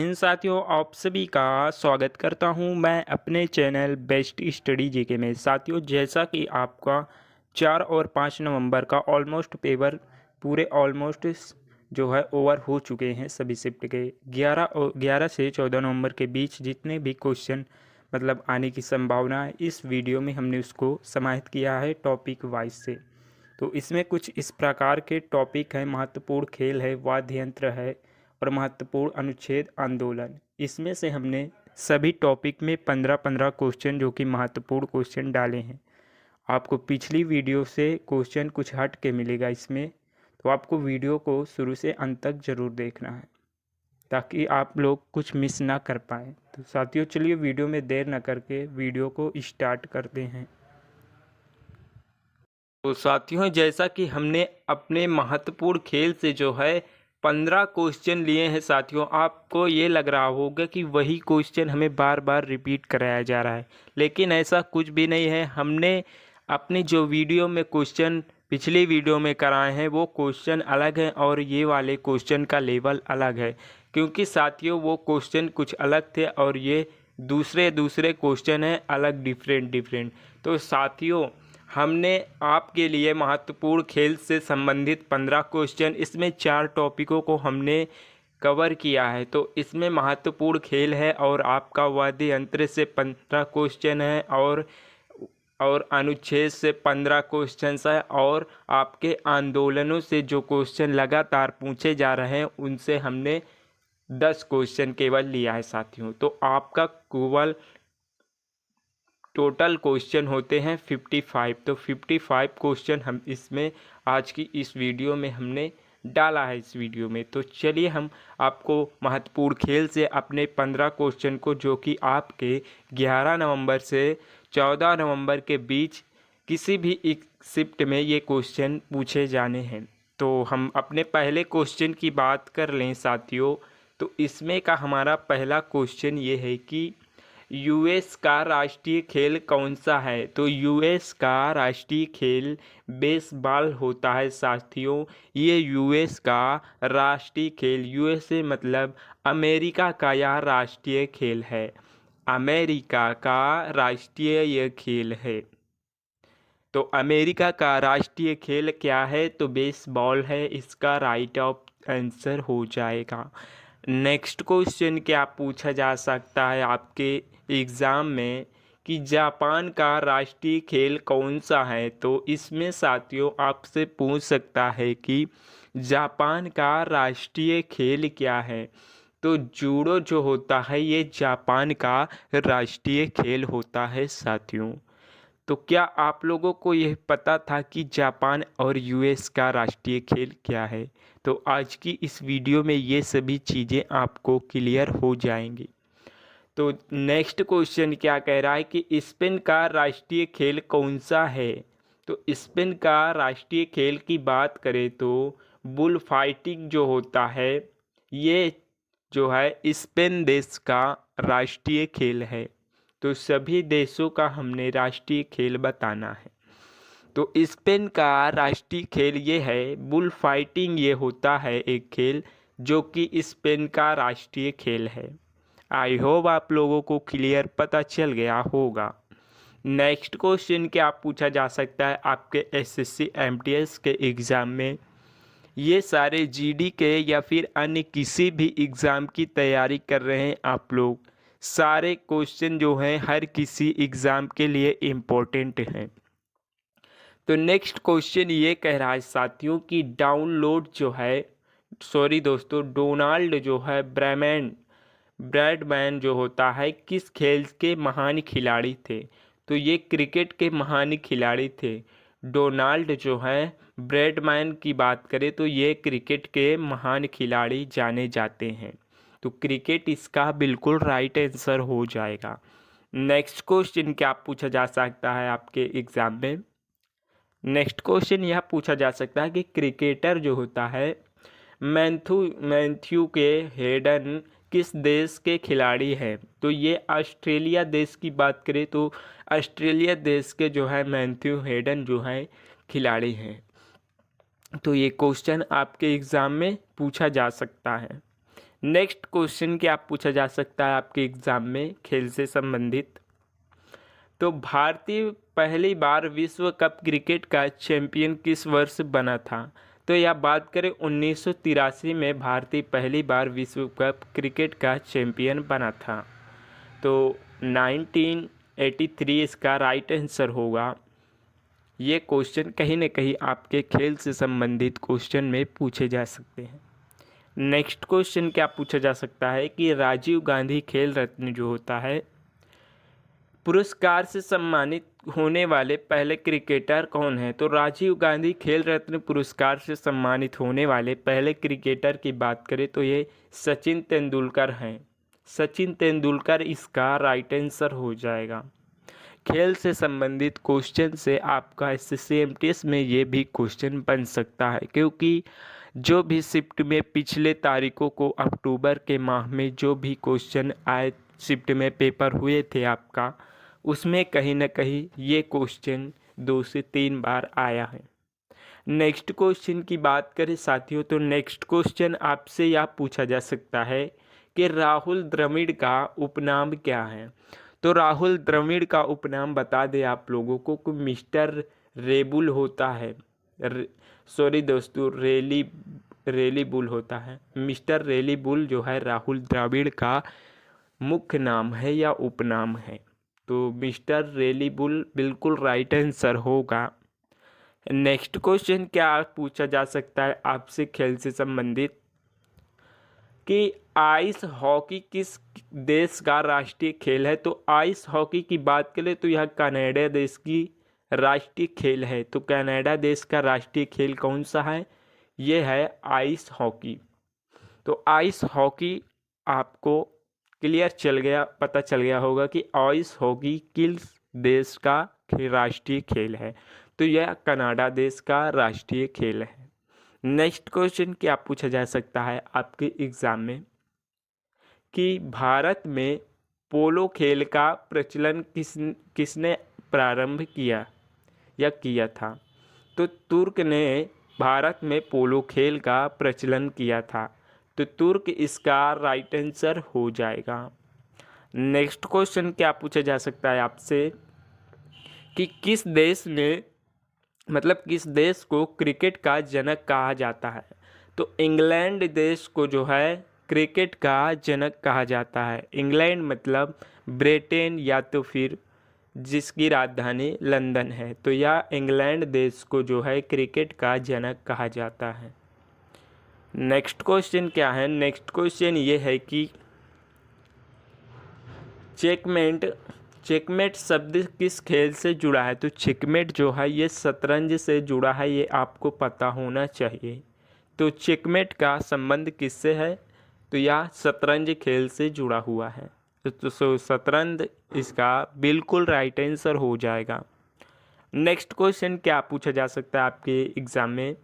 हिंद साथियों, आप सभी का स्वागत करता हूं मैं अपने चैनल बेस्ट स्टडी जीके में। साथियों, जैसा कि आपका 4 और 5 नवंबर का ऑलमोस्ट पेपर पूरे ऑलमोस्ट जो है ओवर हो चुके हैं। सभी शिफ्ट के 11 से 14 नवंबर के बीच जितने भी क्वेश्चन मतलब आने की संभावना है, इस वीडियो में हमने उसको समाहित किया है टॉपिक वाइज से। तो इसमें कुछ इस प्रकार के टॉपिक हैं: महत्वपूर्ण खेल है, वाद्य यंत्र है और महत्वपूर्ण अनुच्छेद आंदोलन। इसमें से हमने सभी टॉपिक में 15-15 क्वेश्चन जो कि महत्वपूर्ण क्वेश्चन डाले हैं। आपको पिछली वीडियो से क्वेश्चन कुछ हट के मिलेगा इसमें, तो आपको वीडियो को शुरू से अंत तक ज़रूर देखना है ताकि आप लोग कुछ मिस ना कर पाएँ। तो साथियों, चलिए वीडियो में देर न करके वीडियो को स्टार्ट करते हैं। तो साथियों, जैसा कि हमने अपने महत्वपूर्ण खेल से जो है 15 क्वेश्चन लिए हैं साथियों, आपको ये लग रहा होगा कि वही क्वेश्चन हमें बार बार रिपीट कराया जा रहा है, लेकिन ऐसा कुछ भी नहीं है। हमने अपनी जो वीडियो में क्वेश्चन पिछली वीडियो में कराए हैं वो क्वेश्चन अलग हैं और ये वाले क्वेश्चन का लेवल अलग है, क्योंकि साथियों वो क्वेश्चन कुछ अलग थे और ये दूसरे क्वेश्चन हैं अलग, डिफरेंट। तो साथियों, हमने आपके लिए महत्वपूर्ण खेल से संबंधित 15 क्वेश्चन, इसमें 4 टॉपिकों को हमने कवर किया है। तो इसमें महत्वपूर्ण खेल है और आपका वाद्य यंत्र से 15 क्वेश्चन है और अनुच्छेद से 15 क्वेश्चंस है और आपके आंदोलनों से जो क्वेश्चन लगातार पूछे जा रहे हैं उनसे हमने 10 क्वेश्चन केवल लिया है साथियों। तो आपका केवल टोटल क्वेश्चन होते हैं 55। तो 55 क्वेश्चन हम इसमें आज की इस वीडियो में हमने डाला है इस वीडियो में। तो चलिए हम आपको महत्वपूर्ण खेल से अपने 15 क्वेश्चन को, जो कि आपके 11 नवंबर से 14 नवंबर के बीच किसी भी एक शिफ्ट में ये क्वेश्चन पूछे जाने हैं। तो हम अपने पहले क्वेश्चन की बात कर लें साथियों, तो इसमें का हमारा पहला क्वेश्चन ये है कि यूएस का राष्ट्रीय खेल कौन सा है। तो यूएस का राष्ट्रीय खेल बेसबॉल होता है साथियों। ये यूएस का राष्ट्रीय खेल, यूएसए मतलब अमेरिका का यह राष्ट्रीय खेल है। अमेरिका का राष्ट्रीय यह खेल है। तो अमेरिका का राष्ट्रीय खेल क्या है? तो बेसबॉल है। इसका राइट ऑफ आंसर हो जाएगा। नेक्स्ट क्वेश्चन क्या पूछा जा सकता है आपके एग्ज़ाम में कि जापान का राष्ट्रीय खेल कौन सा है। तो इसमें साथियों आपसे पूछ सकता है कि जापान का राष्ट्रीय खेल क्या है। तो जूडो जो होता है ये जापान का राष्ट्रीय खेल होता है साथियों। तो क्या आप लोगों को यह पता था कि जापान और यूएस का राष्ट्रीय खेल क्या है? तो आज की इस वीडियो में ये सभी चीज़ें आपको क्लियर हो जाएंगी। तो नेक्स्ट क्वेश्चन क्या कह रहा है कि स्पेन का राष्ट्रीय खेल कौन सा है। तो स्पेन का राष्ट्रीय खेल की बात करें तो बुल फाइटिंग जो होता है ये जो है स्पेन देश का राष्ट्रीय खेल है। तो सभी देशों का हमने राष्ट्रीय खेल बताना है। तो स्पेन का राष्ट्रीय खेल ये है बुल फाइटिंग। ये होता है एक खेल जो कि स्पेन का राष्ट्रीय खेल है। आई होप आप लोगों को क्लियर पता चल गया होगा। नेक्स्ट क्वेश्चन क्या पूछा जा सकता है आपके एसएससी एमटीएस के एग्ज़ाम में। ये सारे जीडी के या फिर अन्य किसी भी एग्ज़ाम की तैयारी कर रहे हैं आप लोग, सारे क्वेश्चन जो हैं हर किसी एग्ज़ाम के लिए इम्पोर्टेंट हैं। तो नेक्स्ट क्वेश्चन ये कह रहा है साथियों कि डोनाल्ड जो है ब्रैडमैन जो होता है किस खेल के महान खिलाड़ी थे। तो ये क्रिकेट के महान खिलाड़ी थे। डोनाल्ड जो है ब्रैडमैन की बात करें तो ये क्रिकेट के महान खिलाड़ी जाने जाते हैं। तो क्रिकेट इसका बिल्कुल राइट आंसर हो जाएगा। नेक्स्ट क्वेश्चन क्या पूछा जा सकता है आपके एग्ज़ाम में। नेक्स्ट क्वेश्चन यह पूछा जा सकता है कि क्रिकेटर जो होता है मैथ्यू के हेडन किस देश के खिलाड़ी हैं। तो ये ऑस्ट्रेलिया देश की बात करें तो ऑस्ट्रेलिया देश के जो है मैथ्यू हेडन जो है खिलाड़ी हैं। तो ये क्वेश्चन आपके एग्ज़ाम में पूछा जा सकता है। नेक्स्ट क्वेश्चन क्या पूछा जा सकता है आपके एग्ज़ाम में खेल से संबंधित। तो भारतीय पहली बार विश्व कप क्रिकेट का चैंपियन किस वर्ष बना था। तो यह बात करें 1983 में भारतीय पहली बार विश्व कप क्रिकेट का चैंपियन बना था। तो 1983 इसका राइट आंसर होगा। ये क्वेश्चन कहीं न कहीं आपके खेल से संबंधित क्वेश्चन में पूछे जा सकते हैं। नेक्स्ट क्वेश्चन क्या पूछा जा सकता है कि राजीव गांधी खेल रत्न जो होता है पुरस्कार से सम्मानित होने वाले पहले क्रिकेटर कौन है। तो राजीव गांधी खेल रत्न पुरस्कार से सम्मानित होने वाले पहले क्रिकेटर की बात करें तो ये सचिन तेंदुलकर हैं। सचिन तेंदुलकर इसका राइट आंसर हो जाएगा। खेल से संबंधित क्वेश्चन से आपका SSC में ये भी क्वेश्चन बन सकता है, क्योंकि जो भी शिफ्ट में पिछले तारीखों को अक्टूबर के माह में जो भी क्वेश्चन आए शिफ्ट में पेपर हुए थे आपका, उसमें कहीं ना कहीं ये क्वेश्चन 2 से 3 बार आया है। नेक्स्ट क्वेश्चन की बात करें साथियों, तो नेक्स्ट क्वेश्चन आपसे यह पूछा जा सकता है कि राहुल द्रविड़ का उपनाम क्या है। तो राहुल द्रविड़ का उपनाम बता दें आप लोगों को कि मिस्टर रेबुल होता है। सॉरी दोस्तों, रेली बुल होता है। मिस्टर रेली बुल जो है राहुल द्रविड़ का मुख्य नाम है या उपनाम है। तो मिस्टर रेली बुल बिल्कुल राइट आंसर होगा। नेक्स्ट क्वेश्चन क्या पूछा जा सकता है आपसे खेल से संबंधित कि आइस हॉकी किस देश का राष्ट्रीय खेल है। तो आइस हॉकी की बात करें तो यह कनाडा देश की राष्ट्रीय खेल है। तो कनाडा देश का राष्ट्रीय खेल कौन सा है, ये है आइस हॉकी। तो आइस हॉकी आपको क्लियर पता चल गया होगा कि आइस हॉकी किस देश का राष्ट्रीय खेल है। तो यह कनाडा देश का राष्ट्रीय खेल है। नेक्स्ट क्वेश्चन क्या पूछा जा सकता है आपके एग्ज़ाम में कि भारत में पोलो खेल का प्रचलन किसने प्रारंभ किया था। तो तुर्क ने भारत में पोलो खेल का प्रचलन किया था। तो तुर्क इसका राइट आंसर हो जाएगा। नेक्स्ट क्वेश्चन क्या पूछा जा सकता है आपसे कि किस देश को क्रिकेट का जनक कहा जाता है। तो इंग्लैंड देश को जो है क्रिकेट का जनक कहा जाता है। इंग्लैंड मतलब ब्रिटेन या तो फिर जिसकी राजधानी लंदन है। तो यह इंग्लैंड देश को जो है क्रिकेट का जनक कहा जाता है। नेक्स्ट क्वेश्चन क्या है, नेक्स्ट क्वेश्चन ये है कि चेकमेट शब्द किस खेल से जुड़ा है। तो चेकमेट जो है ये शतरंज से जुड़ा है, ये आपको पता होना चाहिए। तो चेकमेट का संबंध किससे है, तो यह शतरंज खेल से जुड़ा हुआ है। तो शतरंज इसका बिल्कुल राइट आंसर हो जाएगा। नेक्स्ट क्वेश्चन क्या पूछा जा सकता है आपके एग्ज़ाम में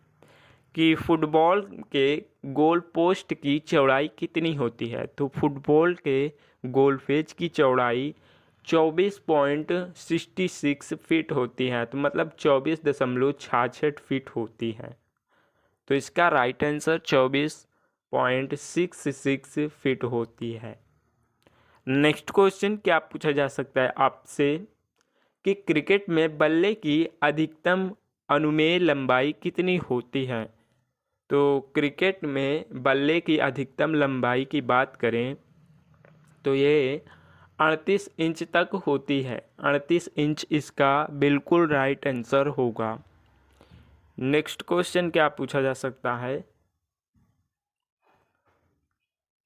कि फुटबॉल के गोल पोस्ट की चौड़ाई कितनी होती है। तो फुटबॉल के गोल पेज की चौड़ाई 24.66 फीट होती है। तो मतलब 24.66 फीट होती है। तो इसका राइट आंसर 24.66 फीट होती है। नेक्स्ट क्वेश्चन क्या पूछा जा सकता है आपसे कि क्रिकेट में बल्ले की अधिकतम अनुमेय लंबाई कितनी होती है। तो क्रिकेट में बल्ले की अधिकतम लंबाई की बात करें तो ये 38 इंच तक होती है। 38 इंच इसका बिल्कुल राइट आंसर होगा। नेक्स्ट क्वेश्चन क्या पूछा जा सकता है,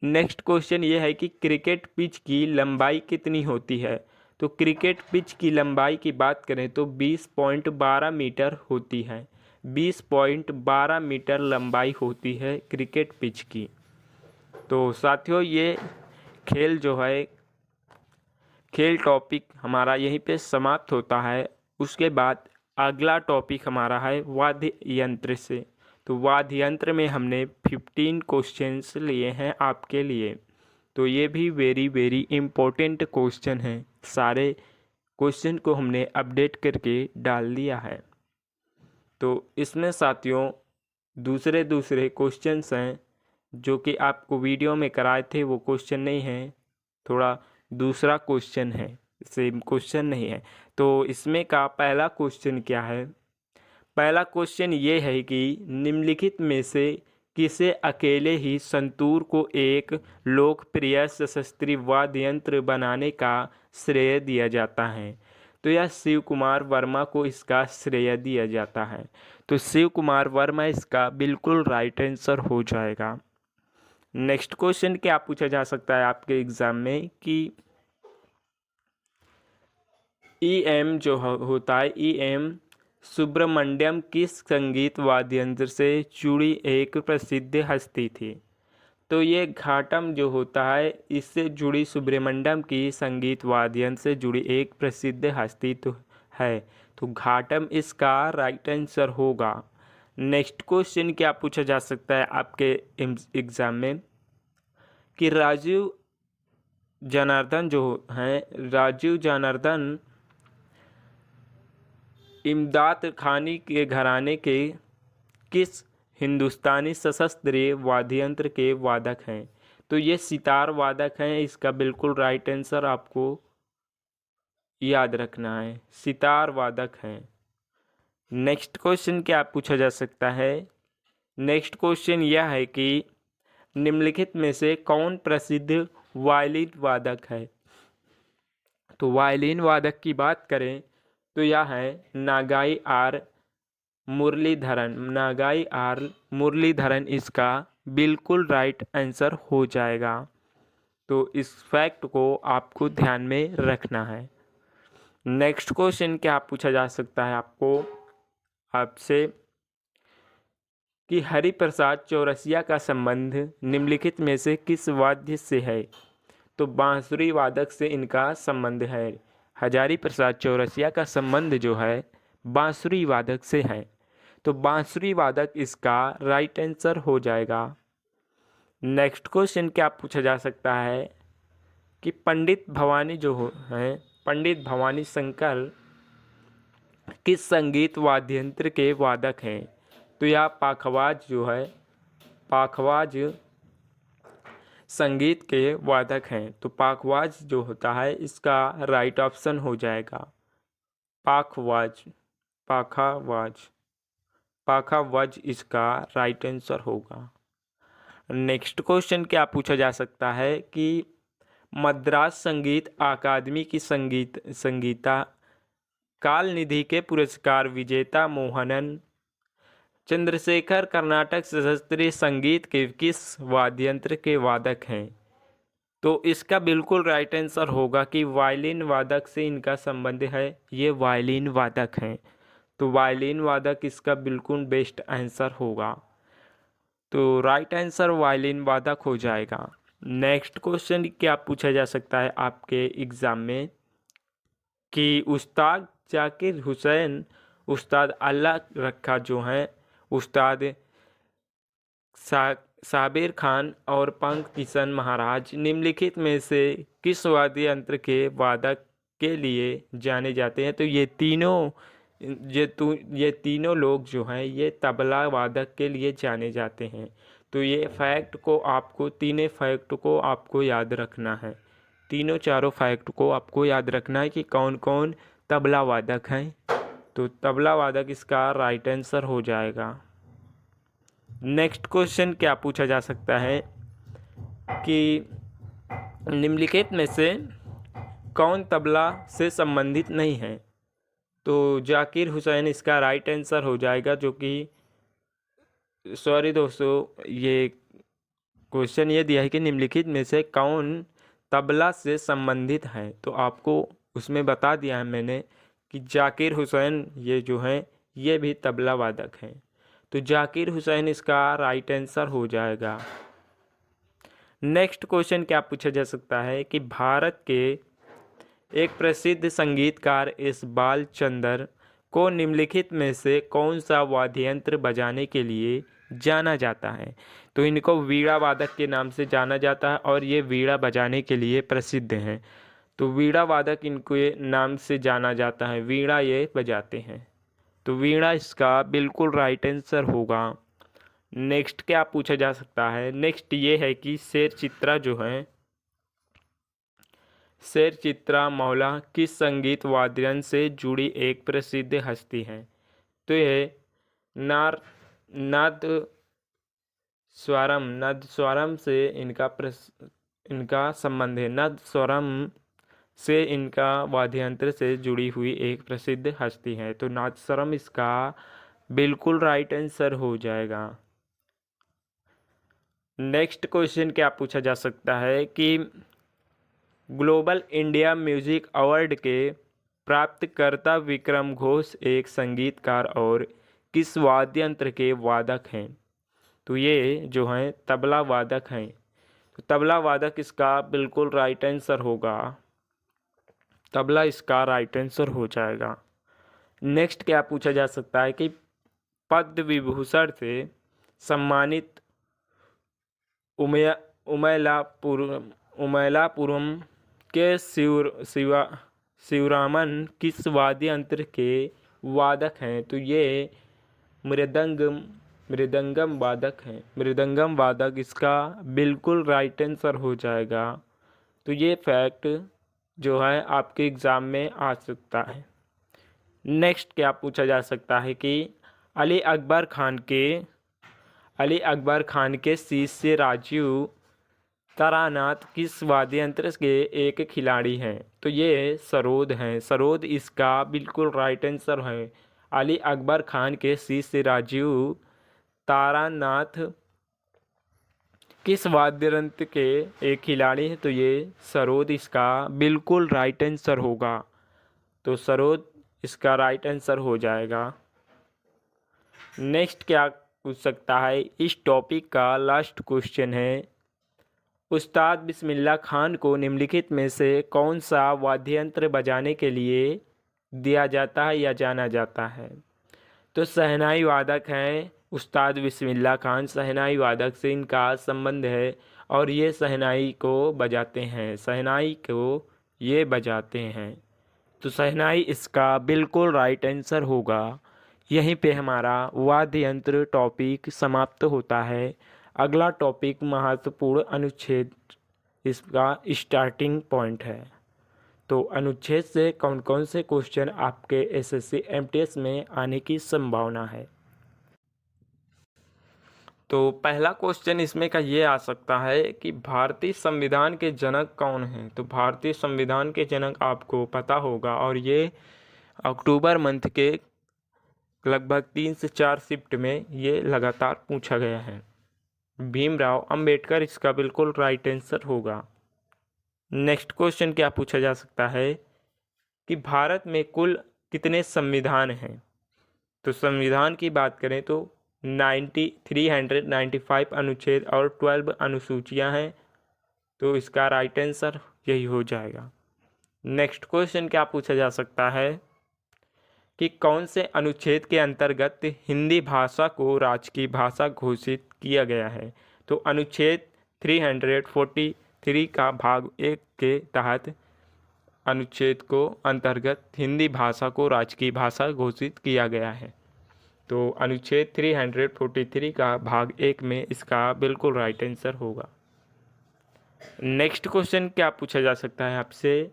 नेक्स्ट क्वेश्चन ये है कि क्रिकेट पिच की लंबाई कितनी होती है। तो क्रिकेट पिच की लंबाई की बात करें तो 20.12 मीटर होती है। 20.12 मीटर लंबाई होती है क्रिकेट पिच की। तो साथियों ये खेल जो है खेल टॉपिक हमारा यहीं पे समाप्त होता है। उसके बाद अगला टॉपिक हमारा है वाद्य यंत्र से। तो वाद्य यंत्र में हमने 15 क्वेश्चंस लिए हैं आपके लिए। तो ये भी वेरी इम्पोर्टेंट क्वेश्चन हैं। सारे क्वेश्चन को हमने अपडेट करके डाल दिया है। तो इसमें साथियों दूसरे क्वेश्चंस हैं जो कि आपको वीडियो में कराए थे वो क्वेश्चन नहीं है, थोड़ा दूसरा क्वेश्चन है, सेम क्वेश्चन नहीं है। तो इसमें का पहला क्वेश्चन क्या है? पहला क्वेश्चन ये है कि निम्नलिखित में से किसे अकेले ही संतूर को एक लोकप्रिय सशस्त्रीय वाद्य यंत्र बनाने का श्रेय दिया जाता है? तो यह शिव कुमार वर्मा को इसका श्रेय दिया जाता है। तो शिव कुमार वर्मा इसका बिल्कुल राइट आंसर हो जाएगा। नेक्स्ट क्वेश्चन क्या पूछा जा सकता है आपके एग्जाम में कि ईएम जो होता है, ईएम सुब्रमण्यम किस संगीत वाद्य यंत्र से जुड़ी एक प्रसिद्ध हस्ती थी? तो ये घाटम जो होता है इससे जुड़ी सुब्रमण्यम की संगीत वाद्य यंत्र से जुड़ी एक प्रसिद्ध हस्ती तो है। तो घाटम इसका राइट आंसर होगा। नेक्स्ट क्वेश्चन क्या पूछा जा सकता है आपके एग्जाम में कि राजीव जनार्दन जो हैं, राजीव जनार्दन इमदाद खानी के घराने के किस हिंदुस्तानी शास्त्रीय वाद्य यंत्र के वादक हैं? तो ये सितार वादक हैं, इसका बिल्कुल राइट आंसर आपको याद रखना है, सितार वादक हैं। नेक्स्ट क्वेश्चन क्या पूछा जा सकता है? नेक्स्ट क्वेश्चन यह है कि निम्नलिखित में से कौन प्रसिद्ध वायलिन वादक है? तो वायलिन वादक की बात करें तो यह है नागाई आर मुरलीधरन। नागाई आर मुरलीधरन इसका बिल्कुल राइट आंसर हो जाएगा। तो इस फैक्ट को आपको ध्यान में रखना है। नेक्स्ट क्वेश्चन क्या पूछा जा सकता है आपसे कि हरिप्रसाद चौरसिया का संबंध निम्नलिखित में से किस वाद्य से है? तो बांसुरी वादक से इनका संबंध है। हजारी प्रसाद चौरसिया का संबंध जो है बांसुरी वादक से है। तो बांसुरी वादक इसका राइट आंसर हो जाएगा। नेक्स्ट क्वेश्चन क्या पूछा जा सकता है कि पंडित भवानी जो हैं, पंडित भवानी शंकर किस संगीत वाद्य यंत्र के वादक हैं? तो यह पाखवाज जो है, पाखवाज संगीत के वादक हैं। तो पाखवाज जो होता है इसका राइट ऑप्शन हो जाएगा पाखवाज। पाखावाज, पाखावाज इसका राइट आंसर होगा। नेक्स्ट क्वेश्चन क्या पूछा जा सकता है कि मद्रास संगीत अकादमी की संगीता कालनिधि के पुरस्कार विजेता मोहनन चंद्रशेखर कर्नाटक शास्त्रीय संगीत के किस वाद्य यंत्र के वादक हैं? तो इसका बिल्कुल राइट आंसर होगा कि वायलिन वादक से इनका संबंध है, ये वायलिन वादक हैं। तो वायलिन वादक इसका बिल्कुल बेस्ट आंसर होगा। तो राइट आंसर वायलिन वादक हो जाएगा। नेक्स्ट क्वेश्चन क्या पूछा जा सकता है आपके एग्ज़ाम में कि उस्ताद जाकिर हुसैन, उस्ताद अल्लाह रखा जो हैं, उस्ताद साबिर खान और पंक किशन महाराज निम्नलिखित में से किस वाद्य यंत्र के वादक के लिए जाने जाते हैं? तो ये तीनों लोग जो हैं ये तबला वादक के लिए जाने जाते हैं। तो ये तीनों फैक्ट को आपको याद रखना है। तीनों चारों फैक्ट को आपको याद रखना है कि कौन कौन तबला वादक हैं। तो तबला वादक इसका राइट आंसर हो जाएगा। नेक्स्ट क्वेश्चन क्या पूछा जा सकता है कि निम्नलिखित में से कौन तबला से संबंधित नहीं है? तो जाकिर हुसैन इसका राइट आंसर हो जाएगा, जो कि सॉरी दोस्तों, ये क्वेश्चन ये दिया है कि निम्नलिखित में से कौन तबला से संबंधित है। तो आपको उसमें बता दिया है मैंने कि जाकिर हुसैन ये जो हैं ये भी तबला वादक हैं। तो जाकिर हुसैन इसका राइट आंसर हो जाएगा। नेक्स्ट क्वेश्चन क्या पूछा जा सकता है कि भारत के एक प्रसिद्ध संगीतकार इकबाल चंदर को निम्नलिखित में से कौन सा वाद्य यंत्र बजाने के लिए जाना जाता है? तो इनको वीणा वादक के नाम से जाना जाता है और ये वीणा बजाने के लिए प्रसिद्ध हैं। तो वीणा वादक इनके नाम से जाना जाता है, वीणा ये बजाते हैं। तो वीणा इसका बिल्कुल राइट आंसर होगा। नेक्स्ट क्या पूछा जा सकता है, नेक्स्ट ये है कि शेर चित्रा जो है, शेर चित्रा मौला किस संगीत वाद्ययंत्र से जुड़ी एक प्रसिद्ध हस्ती है। तो ये नार नाद स्वरम से इनका संबंध है। नाद स्वरम से इनका वाद्ययंत्र से जुड़ी हुई एक प्रसिद्ध हस्ती है। तो नादस्वरम इसका बिल्कुल राइट आंसर हो जाएगा। नेक्स्ट क्वेश्चन क्या पूछा जा सकता है कि ग्लोबल इंडिया म्यूजिक अवार्ड के प्राप्तकर्ता विक्रम घोष एक संगीतकार और किस वाद्य यंत्र के वादक हैं। तो ये जो हैं तबला वादक हैं। तो तबला वादक इसका बिल्कुल राइट आंसर होगा। तबला इसका राइट आंसर हो जाएगा। नेक्स्ट क्या पूछा जा सकता है कि पद्म विभूषण से सम्मानित उमैलापुरम के शिवरामन किस वाद्य यंत्र के वादक हैं। तो ये मृदंगम वादक हैं। मृदंगम वादक इसका बिल्कुल राइट आंसर हो जाएगा। तो ये फैक्ट जो है आपके एग्ज़ाम में आ सकता है। नेक्स्ट क्या पूछा जा सकता है कि अली अकबर खान के शिष्य राजीव तारानाथ किस वाद्य यंत्र के एक खिलाड़ी हैं। तो ये सरोद हैं। सरोद इसका बिल्कुल राइट आंसर है। अली अकबर खान के शिष्य राजीव तारानाथ किस वाद्य यंत्र के एक खिलाड़ी हैं। तो ये सरोद इसका बिल्कुल राइट आंसर होगा। तो सरोद इसका राइट आंसर हो जाएगा। नेक्स्ट क्या पूछ सकता है, इस टॉपिक का लास्ट क्वेश्चन है, उस्ताद बिस्मिल्लाह खान को निम्नलिखित में से कौन सा वाद्य यंत्र बजाने के लिए दिया जाता है या जाना जाता है। तो शहनाई वादक हैं उस्ताद बिस्मिल्लाह खान। शहनाई वादक से इनका संबंध है और ये शहनाई को बजाते हैं। शहनाई को ये बजाते हैं। तो शहनाई इसका बिल्कुल राइट आंसर होगा। यहीं पे हमारा वाद्य यंत्र टॉपिक समाप्त होता है। अगला टॉपिक महत्वपूर्ण अनुच्छेद इसका स्टार्टिंग पॉइंट है। तो अनुच्छेद से कौन कौन से क्वेश्चन आपके एसएससी एमटीएस में आने की संभावना है। तो पहला क्वेश्चन इसमें का ये आ सकता है कि भारतीय संविधान के जनक कौन हैं। तो भारतीय संविधान के जनक आपको पता होगा और ये अक्टूबर मंथ के लगभग 3 से 4 शिफ्ट में ये लगातार पूछा गया है। भीमराव अंबेडकर इसका बिल्कुल राइट आंसर होगा। नेक्स्ट क्वेश्चन क्या पूछा जा सकता है कि भारत में कुल कितने संविधान हैं। तो संविधान की बात करें तो 395 अनुच्छेद और 12 अनुसूचियां हैं। तो इसका राइट आंसर यही हो जाएगा। नेक्स्ट क्वेश्चन क्या पूछा जा सकता है कि कौन से अनुच्छेद के अंतर्गत हिंदी भाषा को राजकीय भाषा घोषित किया गया है। तो अनुच्छेद 343 का भाग 1 के तहत अनुच्छेद को अंतर्गत हिंदी भाषा को राजकीय भाषा घोषित किया गया है। तो अनुच्छेद 343 का भाग 1 में इसका बिल्कुल राइट आंसर होगा। नेक्स्ट क्वेश्चन क्या पूछा जा सकता है आपसे।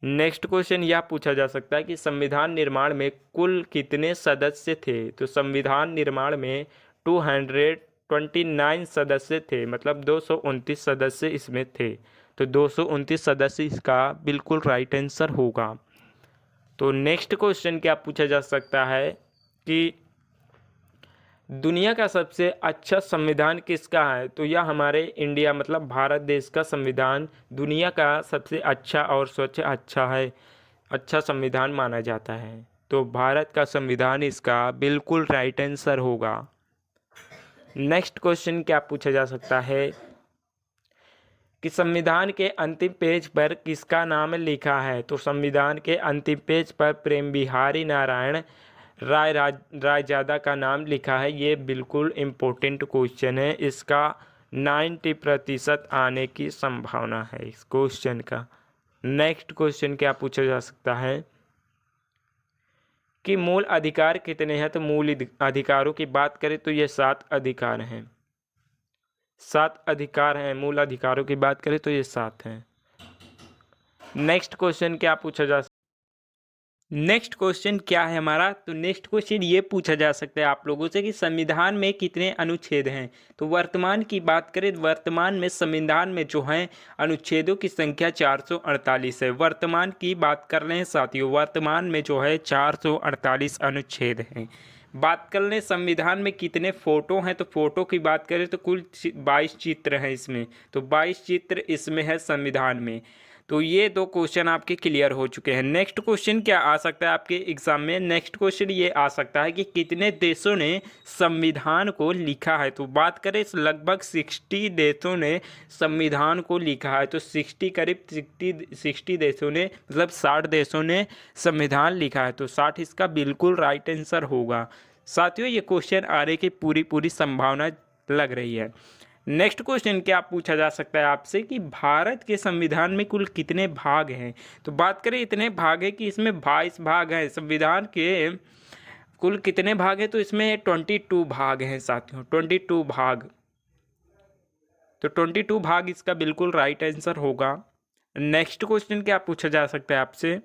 नेक्स्ट क्वेश्चन यह पूछा जा सकता है कि संविधान निर्माण में कुल कितने सदस्य थे। तो संविधान निर्माण में 229 सदस्य थे, मतलब 229 सदस्य इसमें थे। तो 229 सदस्य इसका बिल्कुल राइट आंसर होगा। तो नेक्स्ट क्वेश्चन क्या पूछा जा सकता है कि दुनिया का सबसे अच्छा संविधान किसका है। तो यह हमारे इंडिया मतलब भारत देश का संविधान दुनिया का सबसे अच्छा और स्वच्छ अच्छा संविधान माना जाता है। तो भारत का संविधान इसका बिल्कुल राइट आंसर होगा। नेक्स्ट क्वेश्चन क्या पूछा जा सकता है कि संविधान के अंतिम पेज पर किसका नाम लिखा है। तो संविधान के अंतिम पेज पर प्रेम बिहारी नारायण रायजादा का नाम लिखा है। ये बिल्कुल इम्पोर्टेंट क्वेश्चन है। इसका 90% आने की संभावना है इस क्वेश्चन का। नेक्स्ट क्वेश्चन क्या पूछा जा सकता है कि मूल अधिकार कितने हैं, तो मूल अधिकारों की बात करें तो ये 7 अधिकार हैं। 7 अधिकार हैं। मूल अधिकारों की बात करें तो ये 7 हैं। नेक्स्ट क्वेश्चन क्या पूछा जा नेक्स्ट क्वेश्चन क्या है हमारा, तो नेक्स्ट क्वेश्चन ये पूछा जा सकता है आप लोगों से कि संविधान में कितने अनुच्छेद हैं। तो वर्तमान की बात करें, वर्तमान में संविधान में जो है अनुच्छेदों की संख्या 448 है। वर्तमान की बात कर रहे हैं साथियों, वर्तमान में जो है 448 अनुच्छेद हैं। बात कर लें संविधान में कितने फोटो हैं, तो फोटो की बात करें तो कुल 22 चित्र हैं इसमें। तो 22 चित्र इसमें है संविधान में। तो ये 2 क्वेश्चन आपके क्लियर हो चुके हैं। नेक्स्ट क्वेश्चन क्या आ सकता है आपके एग्जाम में, नेक्स्ट क्वेश्चन ये आ सकता है कि कितने देशों ने संविधान को लिखा है। तो बात करें लगभग 60 देशों ने संविधान को लिखा है। तो 60 करीब 60 देशों ने, मतलब 60 देशों ने संविधान लिखा है। तो 60 इसका बिल्कुल राइट आंसर होगा। साथियों ये क्वेश्चन आने की पूरी संभावना लग रही है। नेक्स्ट क्वेश्चन क्या पूछा जा सकता है आपसे कि भारत के संविधान में कुल कितने भाग हैं। तो बात करें इतने भाग हैं कि इसमें 22 भाग हैं। संविधान के कुल कितने भाग हैं, तो इसमें 22 भाग हैं साथियों, 22 भाग। तो 22 भाग इसका बिल्कुल राइट आंसर होगा। नेक्स्ट क्वेश्चन क्या पूछा जा सकता है आपसे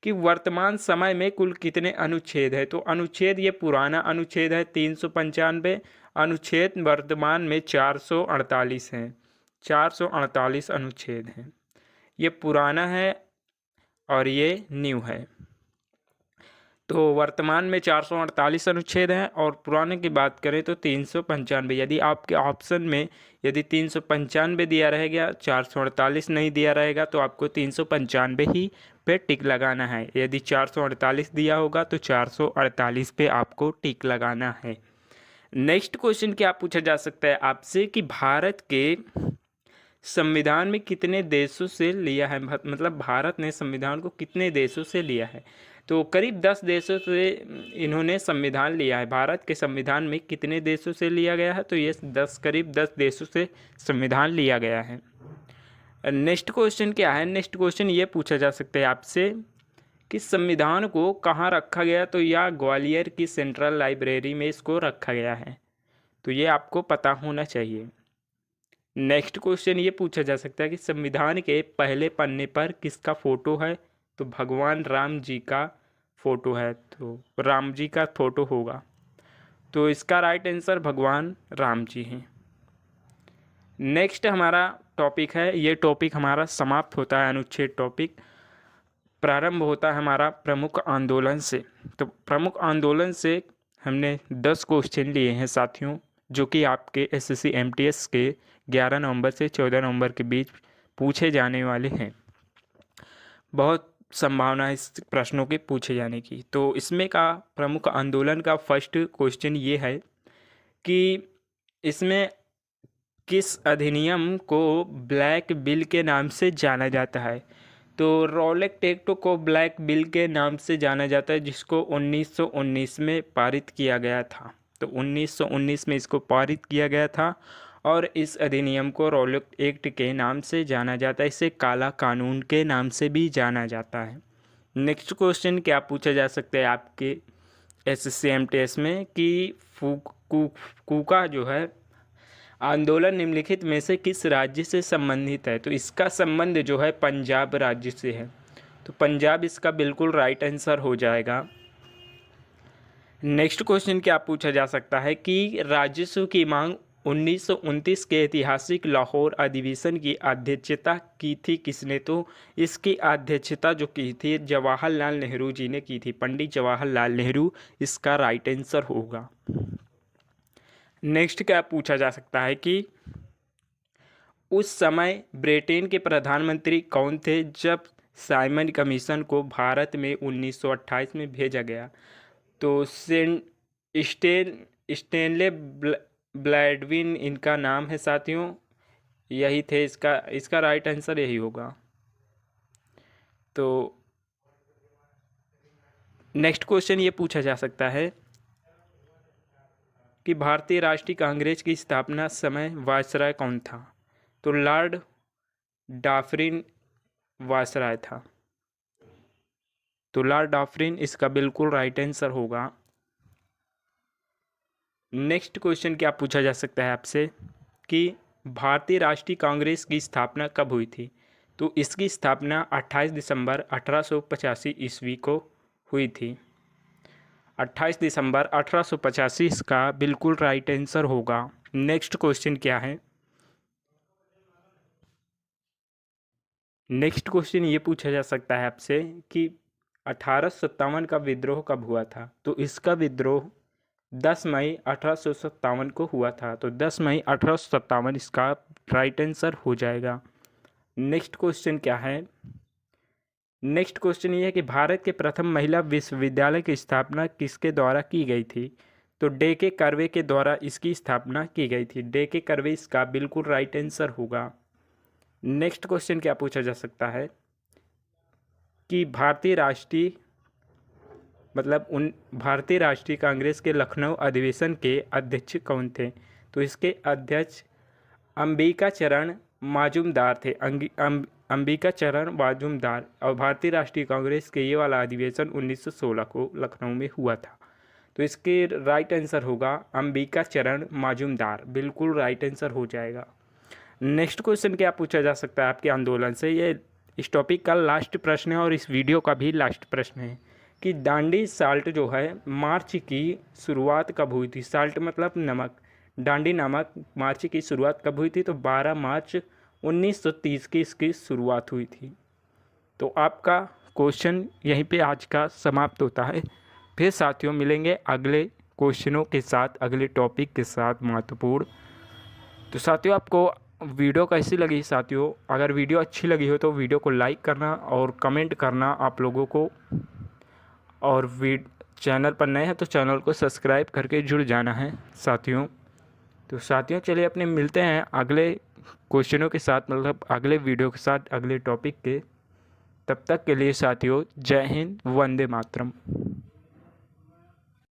कि वर्तमान समय में कुल कितने अनुच्छेद है। तो अनुच्छेद ये पुराना अनुच्छेद है 395, अनुच्छेद वर्तमान में 448 हैं। 448 अनुच्छेद हैं। ये पुराना है और ये न्यू है। तो वर्तमान में 448 अनुच्छेद हैं और पुराने की बात करें तो 395। यदि आपके ऑप्शन में यदि 395 दिया रहेगा, 448 नहीं दिया रहेगा, तो आपको 395 ही पे टिक लगाना है। यदि 448 दिया होगा तो 448 पे आपको टिक लगाना है। नेक्स्ट क्वेश्चन क्या पूछा जा सकता है आपसे कि भारत के संविधान में कितने देशों से लिया है, मतलब भारत ने संविधान को कितने देशों से लिया है। तो करीब 10 देशों से इन्होंने संविधान लिया है। भारत के संविधान में कितने देशों से लिया गया है, तो ये करीब 10 देशों से संविधान लिया गया है। नेक्स्ट क्वेश्चन क्या है, नेक्स्ट क्वेश्चन ये पूछा जा सकता है आपसे कि संविधान को कहाँ रखा गया। तो यह ग्वालियर की सेंट्रल लाइब्रेरी में इसको रखा गया है। तो ये आपको पता होना चाहिए। नेक्स्ट क्वेश्चन ये पूछा जा सकता है कि संविधान के पहले पन्ने पर किसका फोटो है। तो भगवान राम जी का फोटो है। तो राम जी का फोटो होगा। तो इसका राइट आंसर भगवान राम जी हैं। नेक्स्ट हमारा टॉपिक है, ये टॉपिक हमारा समाप्त होता है अनुच्छेद टॉपिक। प्रारंभ होता है हमारा प्रमुख आंदोलन से। तो प्रमुख आंदोलन से हमने 10 क्वेश्चन लिए हैं साथियों, जो कि आपके एसएससी एमटीएस के 11 नवंबर से 14 नवंबर के बीच पूछे जाने वाले हैं। बहुत संभावना है इस प्रश्नों के पूछे जाने की। तो इसमें का प्रमुख आंदोलन का फर्स्ट क्वेश्चन ये है कि इसमें किस अधिनियम को ब्लैक बिल के नाम से जाना जाता है। तो रॉलेट एक्ट को ब्लैक बिल के नाम से जाना जाता है, जिसको 1919 में पारित किया गया था। तो 1919 में इसको पारित किया गया था और इस अधिनियम को रॉलेट एक्ट के नाम से जाना जाता है। इसे काला कानून के नाम से भी जाना जाता है। नेक्स्ट क्वेश्चन क्या पूछा जा सकता है आपके एसएससी एमटीएस में कि कूका जो है आंदोलन निम्नलिखित में से किस राज्य से संबंधित है। तो इसका संबंध जो है पंजाब राज्य से है। तो पंजाब इसका बिल्कुल राइट आंसर हो जाएगा। नेक्स्ट क्वेश्चन क्या पूछा जा सकता है कि राजस्व की मांग 1929 के ऐतिहासिक लाहौर अधिवेशन की अध्यक्षता की थी किसने। तो इसकी अध्यक्षता जो की थी जवाहरलाल नेहरू जी ने की थी, पंडित जवाहरलाल नेहरू इसका राइट आंसर होगा। नेक्स्ट क्या पूछा जा सकता है कि उस समय ब्रिटेन के प्रधानमंत्री कौन थे जब साइमन कमीशन को भारत में 1928 में भेजा गया। तो स्टेनले ब्लैडविन इनका नाम है साथियों, यही थे। इसका राइट आंसर यही होगा। तो नेक्स्ट क्वेश्चन ये पूछा जा सकता है कि भारतीय राष्ट्रीय कांग्रेस की स्थापना समय वायसराय कौन था। तो लॉर्ड डाफरिन वायसराय था। तो लॉर्ड डॉफ्रिन इसका बिल्कुल राइट आंसर होगा। नेक्स्ट क्वेश्चन क्या पूछा जा सकता है आपसे कि भारतीय राष्ट्रीय कांग्रेस की स्थापना कब हुई थी? तो इसकी स्थापना 28 दिसंबर 1885 ईस्वी को हुई थी। 28 दिसंबर 1885 इसका बिल्कुल राइट आंसर होगा। नेक्स्ट क्वेश्चन क्या है? नेक्स्ट क्वेश्चन ये पूछा जा सकता है आपसे कि 1857 का विद्रोह कब हुआ था? तो इसका विद्रोह 10 मई 1857 को हुआ था। तो 10 मई 1857 इसका राइट आंसर हो जाएगा। नेक्स्ट क्वेश्चन क्या है? नेक्स्ट क्वेश्चन ये है कि भारत के प्रथम महिला विश्वविद्यालय की स्थापना किसके द्वारा की गई थी? तो डे.के. कर्वे के द्वारा इसकी स्थापना की गई थी। डे.के. कर्वे इसका बिल्कुल राइट आंसर होगा। नेक्स्ट क्वेश्चन क्या पूछा जा सकता है कि भारतीय राष्ट्रीय कांग्रेस के लखनऊ अधिवेशन के अध्यक्ष कौन थे? तो इसके अध्यक्ष अंबिका चरण मजूमदार थे। अंबिका चरण मजूमदार। और भारतीय राष्ट्रीय कांग्रेस के ये वाला अधिवेशन 1916 को लखनऊ में हुआ था। तो इसके राइट आंसर होगा अंबिका चरण मजूमदार। बिल्कुल राइट आंसर हो जाएगा। नेक्स्ट क्वेश्चन क्या पूछा जा सकता है आपके आंदोलन से? ये इस टॉपिक का लास्ट प्रश्न है और इस वीडियो का भी लास्ट प्रश्न है कि दांडी साल्ट जो है मार्च की शुरुआत कब हुई थी? साल्ट मतलब नमक। दांडी नामक मार्च की शुरुआत कब हुई थी? तो 12 मार्च 1930 की इसकी शुरुआत हुई थी। तो आपका क्वेश्चन यहीं पे आज का समाप्त होता है। फिर साथियों मिलेंगे अगले क्वेश्चनों के साथ, अगले टॉपिक के साथ महत्वपूर्ण। तो साथियों आपको वीडियो कैसी लगी? साथियों अगर वीडियो अच्छी लगी हो तो वीडियो को लाइक करना और कमेंट करना आप लोगों को, और चैनल पर नए हैं तो चैनल को सब्सक्राइब करके जुड़ जाना है साथियों। तो साथियों चलिए अपने मिलते हैं अगले क्वेश्चनों के साथ, मतलब अगले वीडियो के साथ, अगले टॉपिक के। तब तक के लिए साथियों जय हिंद, वंदे मातरम।